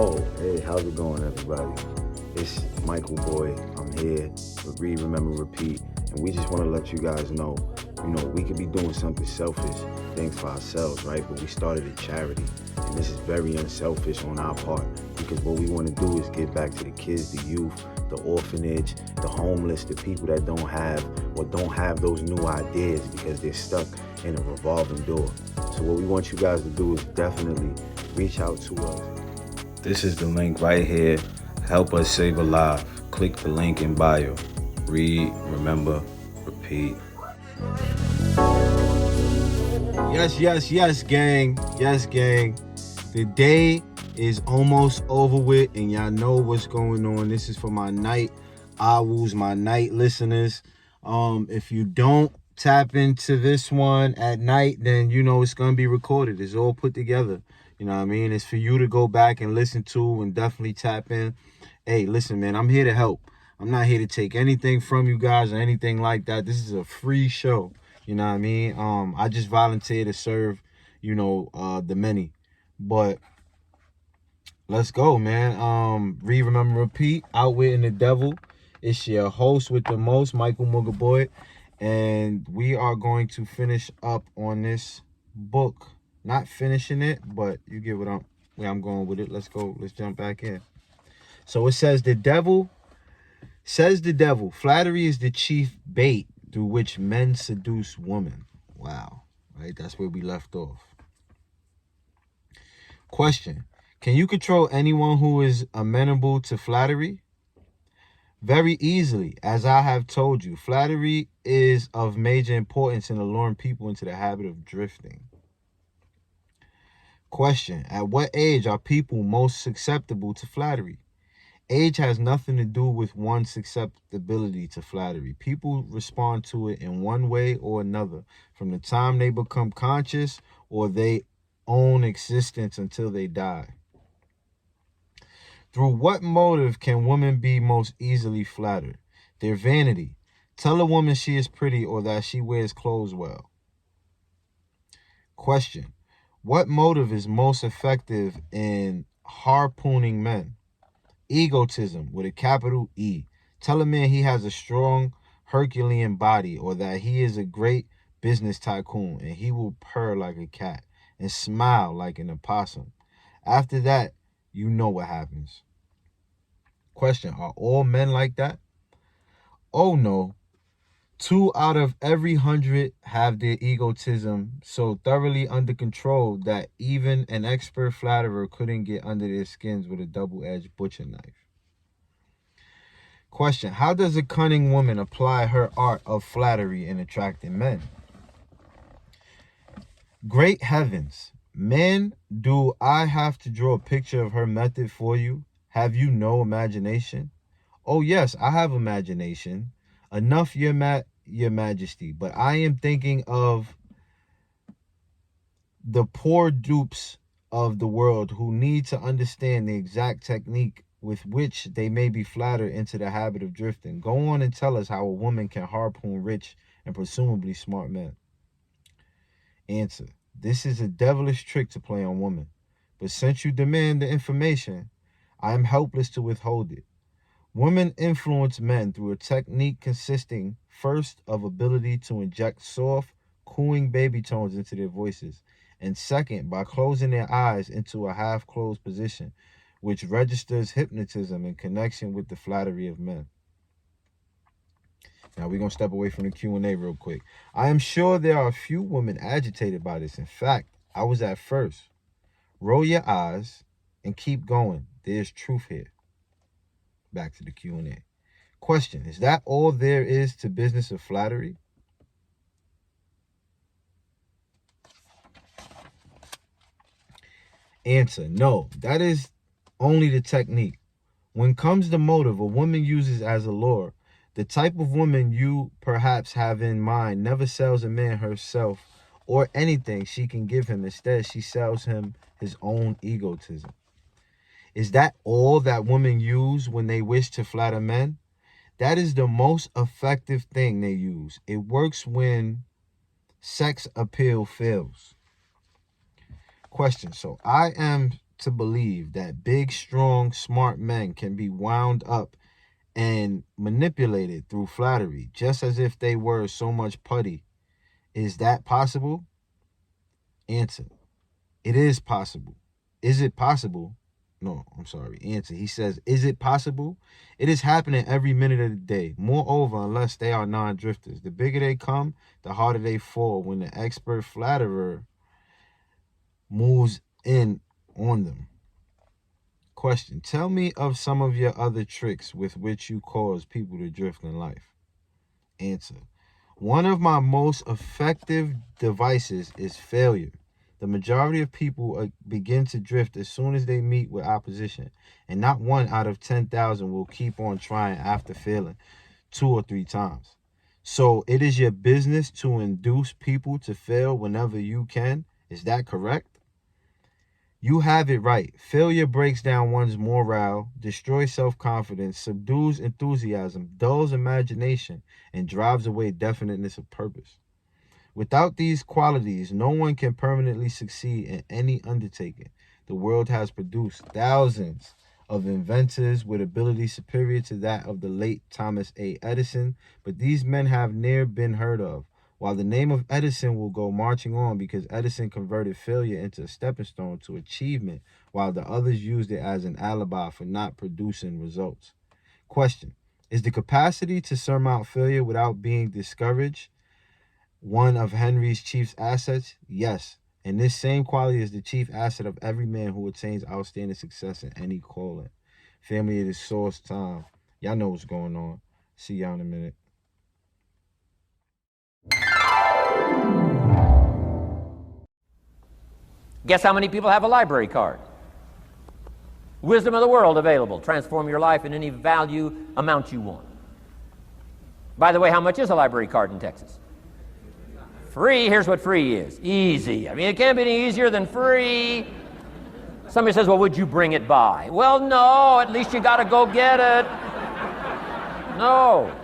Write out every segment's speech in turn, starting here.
Oh, hey, how's it going, everybody? It's Michael Boy. I'm here with Read, Remember, Repeat, and we just want to let you guys know, we could be doing something selfish, things for ourselves, right? But we started a charity, and this is very unselfish on our part because what we want to do is give back to the kids, the youth, the orphanage, the homeless, the people that don't have those new ideas because they're stuck in a revolving door. So what we want you guys to do is definitely reach out to us. This is the link right here. Help us save a life. Click the link in bio. Read, remember, repeat. Yes, yes, yes, gang. Yes, gang. The day is almost over with, and y'all know what's going on. This is for my night owls, my night listeners. If you don't tap into this one at night, then you know it's gonna be recorded. It's all put together. You know what I mean? It's for you to go back and listen to and definitely tap in. Hey, listen, man, I'm here to help. I'm not here to take anything from you guys or anything like that. This is a free show. You know what I mean? I just volunteer to serve, the many. But let's go, man. Read, remember, repeat. Outwitting the devil. It's your host with the most, Michael Mugaboy. And we are going to finish up on this book. Not finishing it, but you get where I'm going with it. Let's go. Let's jump back in. So it says the devil, flattery is the chief bait through which men seduce women. Wow. Right? That's where we left off. Question. Can you control anyone who is amenable to flattery? Very easily. As I have told you, flattery is of major importance in alluring people into the habit of drifting. Question. At what age are people most susceptible to flattery? Age has nothing to do with one's susceptibility to flattery. People respond to it in one way or another from the time they become conscious or they own existence until they die. Through what motive can women be most easily flattered? Their vanity. Tell a woman she is pretty or that she wears clothes well. Question. What motive is most effective in harpooning men? Egotism with a capital E. Tell a man he has a strong Herculean body or that he is a great business tycoon and he will purr like a cat and smile like an opossum. After that, you know what happens. Question, are all men like that? Oh no. 2 out of every 100 have their egotism so thoroughly under control that even an expert flatterer couldn't get under their skins with a double-edged butcher knife. Question, how does a cunning woman apply her art of flattery in attracting men? Great heavens, men, do I have to draw a picture of her method for you? Have you no imagination? Oh yes, I have imagination. Enough, your majesty, but I am thinking of the poor dupes of the world who need to understand the exact technique with which they may be flattered into the habit of drifting. Go on and tell us how a woman can harpoon rich and presumably smart men. Answer. This is a devilish trick to play on women, but since you demand the information, I am helpless to withhold it. Women influence men through a technique consisting first of ability to inject soft, cooing baby tones into their voices, and second by closing their eyes into a half-closed position, which registers hypnotism in connection with the flattery of men. Now we're going to step away from the Q&A real quick. I am sure there are a few women agitated by this. In fact, I was at first. Roll your eyes and keep going. There's truth here. Back to the Q&A. Question, is that all there is to business of flattery? Answer, no, that is only the technique. When comes the motive a woman uses as a lure, the type of woman you perhaps have in mind never sells a man herself or anything she can give him. Instead, she sells him his own egotism. Is that all that women use when they wish to flatter men? That is the most effective thing they use. It works when sex appeal fails. Question, so I am to believe that big, strong, smart men can be wound up and manipulated through flattery, just as if they were so much putty. Is that possible? Answer. It is possible. Is it possible? No, I'm sorry. Answer. He says, is it possible? It is happening every minute of the day. Moreover, unless they are non-drifters. The bigger they come, the harder they fall when the expert flatterer moves in on them. Question. Tell me of some of your other tricks with which you cause people to drift in life. Answer. One of my most effective devices is failure. The majority of people begin to drift as soon as they meet with opposition, and not 1 out of 10,000 will keep on trying after failing 2 or 3 times. So it is your business to induce people to fail whenever you can. Is that correct? You have it right. Failure breaks down one's morale, destroys self-confidence, subdues enthusiasm, dulls imagination, and drives away definiteness of purpose. Without these qualities, no one can permanently succeed in any undertaking. The world has produced thousands of inventors with ability superior to that of the late Thomas A. Edison, but these men have ne'er been heard of. While the name of Edison will go marching on because Edison converted failure into a stepping stone to achievement, while the others used it as an alibi for not producing results. Question. Is the capacity to surmount failure without being discouraged one of Henry's chief assets? Yes. And this same quality is the chief asset of every man who attains outstanding success in any calling. Family, it is source time. Y'all know what's going on. See y'all in a minute. Guess how many people have a library card? Wisdom of the world available. Transform your life in any value amount you want. By the way, how much is a library card in Texas? Free. Here's what free is. Easy. I mean, it can't be any easier than free. Somebody says, well, would you bring it by? Well, no. At least you got to go get it. No.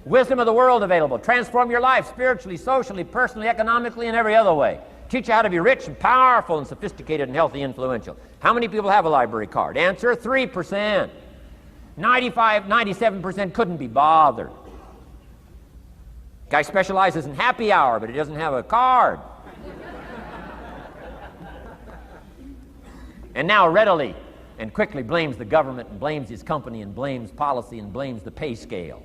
Wisdom of the world available. Transform your life spiritually, socially, personally, economically, and every other way. Teach you how to be rich and powerful and sophisticated and healthy, influential. How many people have a library card? Answer, 3%. 97% couldn't be bothered. Guy specializes in happy hour, but he doesn't have a card. And now readily and quickly blames the government and blames his company and blames policy and blames the pay scale.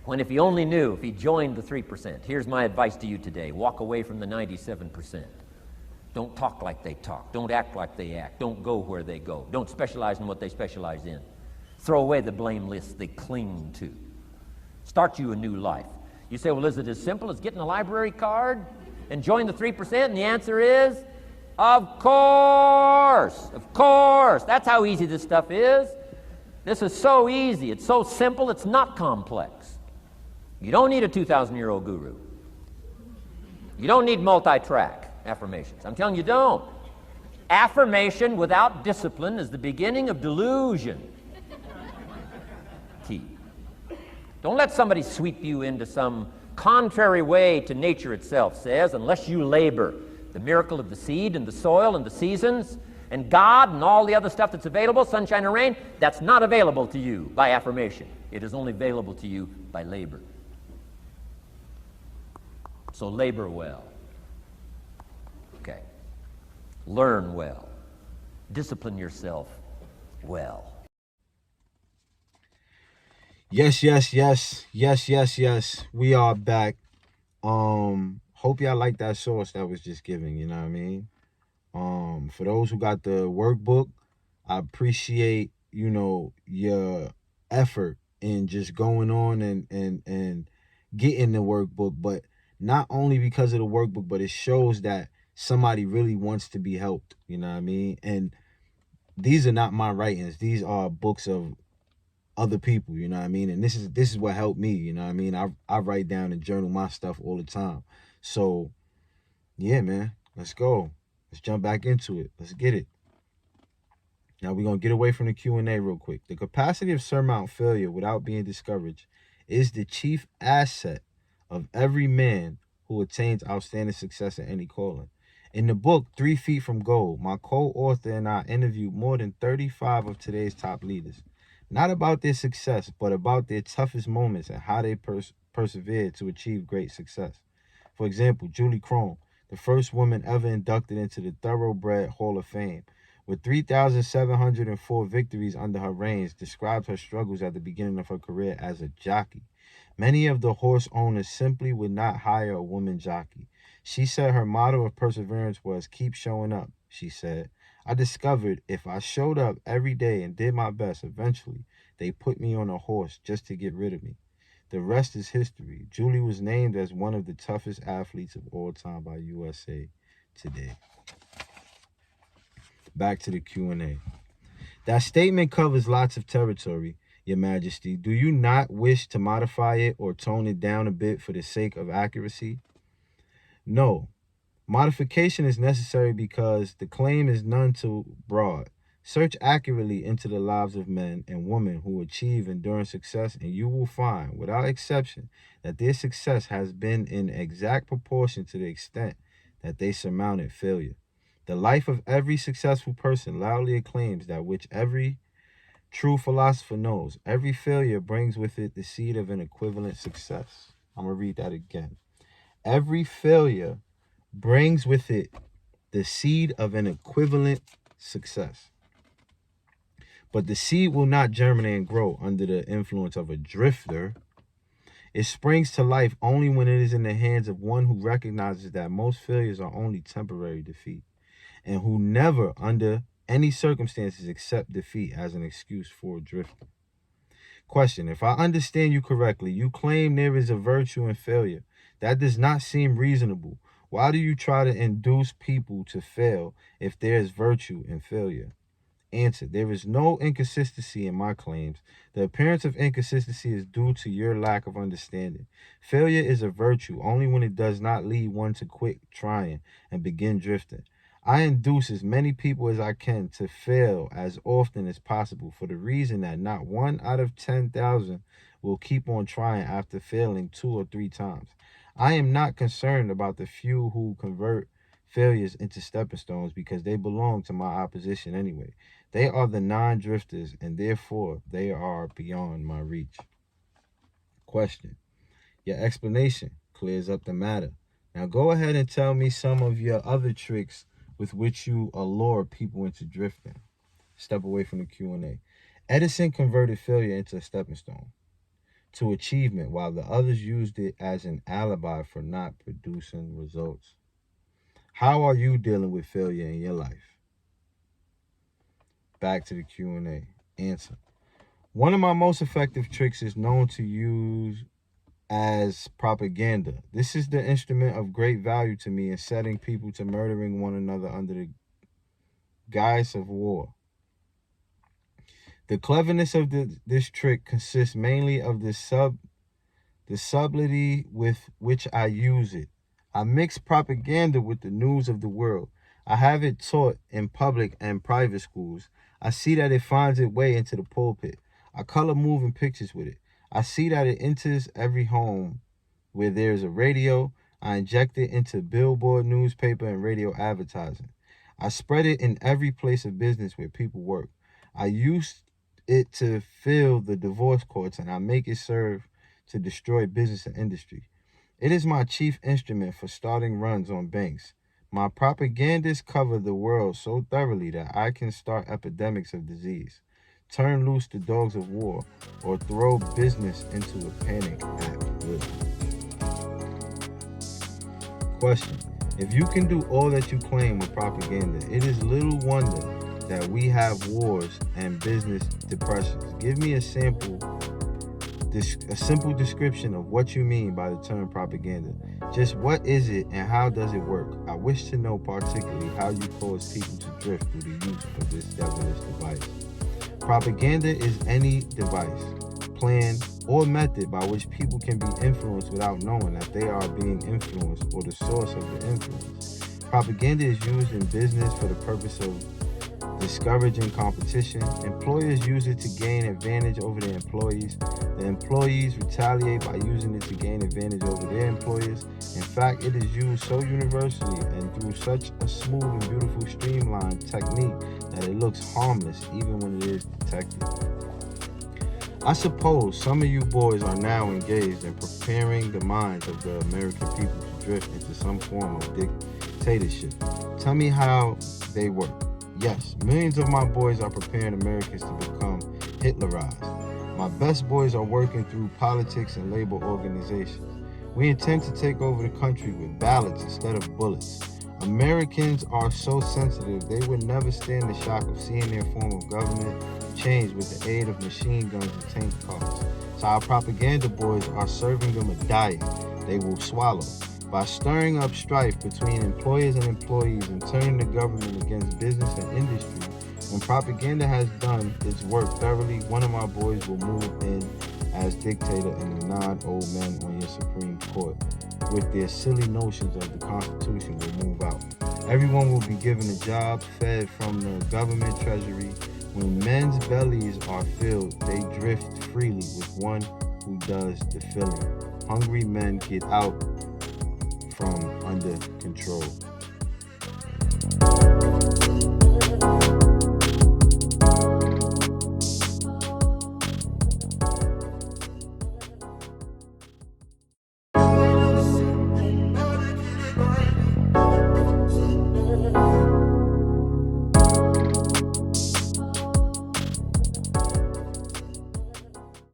When if he only knew, if he joined the 3%, here's my advice to you today. Walk away from the 97%. Don't talk like they talk. Don't act like they act. Don't go where they go. Don't specialize in what they specialize in. Throw away the blame lists they cling to. Start you a new life. You say, well, is it as simple as getting a library card and join the 3%? And the answer is, of course. Of course. That's how easy this stuff is. This is so easy. It's so simple. It's not complex. You don't need a 2,000-year-old guru. You don't need multi-track affirmations. I'm telling you, don't. Affirmation without discipline is the beginning of delusion. Key. Don't let somebody sweep you into some contrary way to nature itself says, unless you labor. The miracle of the seed and the soil and the seasons and God and all the other stuff that's available, sunshine and rain, that's not available to you by affirmation. It is only available to you by labor. So labor well. Okay. Learn well. Discipline yourself well. Yes. We are back. Hope y'all like that source that was just given, you know what I mean? For those who got the workbook, I appreciate, your effort in just going on and getting the workbook, but not only because of the workbook, but it shows that somebody really wants to be helped, you know what I mean? And these are not my writings. These are books of other people, you know what I mean? And this is what helped me, you know what I mean? I write down and journal my stuff all the time. So, yeah, man, let's go. Let's jump back into it. Let's get it. Now we're going to get away from the Q&A real quick. The capacity of surmount failure without being discouraged is the chief asset of every man who attains outstanding success in any calling. In the book, 3 Feet from Gold, my co-author and I interviewed more than 35 of today's top leaders. Not about their success, but about their toughest moments and how they persevered to achieve great success. For example, Julie Crone, the first woman ever inducted into the Thoroughbred Hall of Fame, with 3,704 victories under her reigns, described her struggles at the beginning of her career as a jockey. Many of the horse owners simply would not hire a woman jockey. She said her motto of perseverance was, keep showing up. She said, I discovered if I showed up every day and did my best, eventually they put me on a horse just to get rid of me. The rest is history. Julie was named as one of the toughest athletes of all time by USA Today. Back to the Q&A. That statement covers lots of territory, Your Majesty. Do you not wish to modify it or tone it down a bit for the sake of accuracy? No. Modification is necessary because the claim is none too broad. Search accurately into the lives of men and women who achieve enduring success, and you will find, without exception, that their success has been in exact proportion to the extent that they surmounted failure. The life of every successful person loudly acclaims that which every true philosopher knows. Every failure brings with it the seed of an equivalent success. I'm going to read that again. Every failure brings with it the seed of an equivalent success. But the seed will not germinate and grow under the influence of a drifter. It springs to life only when it is in the hands of one who recognizes that most failures are only temporary defeat, and who never, under any circumstances, accept defeat as an excuse for drifting. Question: if I understand you correctly, you claim there is a virtue in failure. That does not seem reasonable. Why do you try to induce people to fail if there is virtue in failure? Answer: there is no inconsistency in my claims. The appearance of inconsistency is due to your lack of understanding. Failure is a virtue only when it does not lead one to quit trying and begin drifting. I induce as many people as I can to fail as often as possible for the reason that not 1 out of 10,000 will keep on trying after failing 2 or 3 times. I am not concerned about the few who convert failures into stepping stones because they belong to my opposition anyway. They are the non-drifters, and therefore they are beyond my reach. Question: your explanation clears up the matter. Now go ahead and tell me some of your other tricks with which you allure people into drifting. Step away from the Q&A. Edison converted failure into a stepping stone to achievement, while the others used it as an alibi for not producing results. How are you dealing with failure in your life? Back to the Q&A. Answer: one of my most effective tricks is known to use as propaganda. This is the instrument of great value to me in setting people to murdering one another under the guise of war. The cleverness of this trick consists mainly of the subtlety with which I use it. I mix propaganda with the news of the world. I have it taught in public and private schools. I see that it finds its way into the pulpit. I color moving pictures with it. I see that it enters every home where there's a radio. I inject it into billboard, newspaper, and radio advertising. I spread it in every place of business where people work. I use it to fill the divorce courts, and I make it serve to destroy business and industry. It is my chief instrument for starting runs on banks. My propagandists cover the world so thoroughly that I can start epidemics of disease, turn loose the dogs of war, or throw business into a panic at will. Question: if you can do all that you claim with propaganda, it is little wonder that we have wars and business depressions. Give me a simple description of what you mean by the term propaganda. Just what is it and how does it work? I wish to know particularly how you cause people to drift through the use of this devilish device. Propaganda is any device, plan, or method by which people can be influenced without knowing that they are being influenced or the source of the influence. Propaganda is used in business for the purpose of discouraging competition. Employers use it to gain advantage over their employees. The employees retaliate by using it to gain advantage over their employers. In fact, it is used so universally and through such a smooth and beautiful streamlined technique that it looks harmless even when it is detected. I suppose some of you boys are now engaged in preparing the minds of the American people to drift into some form of dictatorship. Tell me how they work. Yes, millions of my boys are preparing Americans to become Hitlerized. My best boys are working through politics and labor organizations. We intend to take over the country with ballots instead of bullets. Americans are so sensitive, they would never stand the shock of seeing their form of government change with the aid of machine guns and tank cars. So our propaganda boys are serving them a diet they will swallow. By stirring up strife between employers and employees and turning the government against business and industry, when propaganda has done its work thoroughly, one of my boys will move in as dictator and the 9 old men on your Supreme Court with their silly notions of the Constitution will move out. Everyone will be given a job, fed from the government treasury. When men's bellies are filled, they drift freely with one who does the filling. Hungry men get out from under control.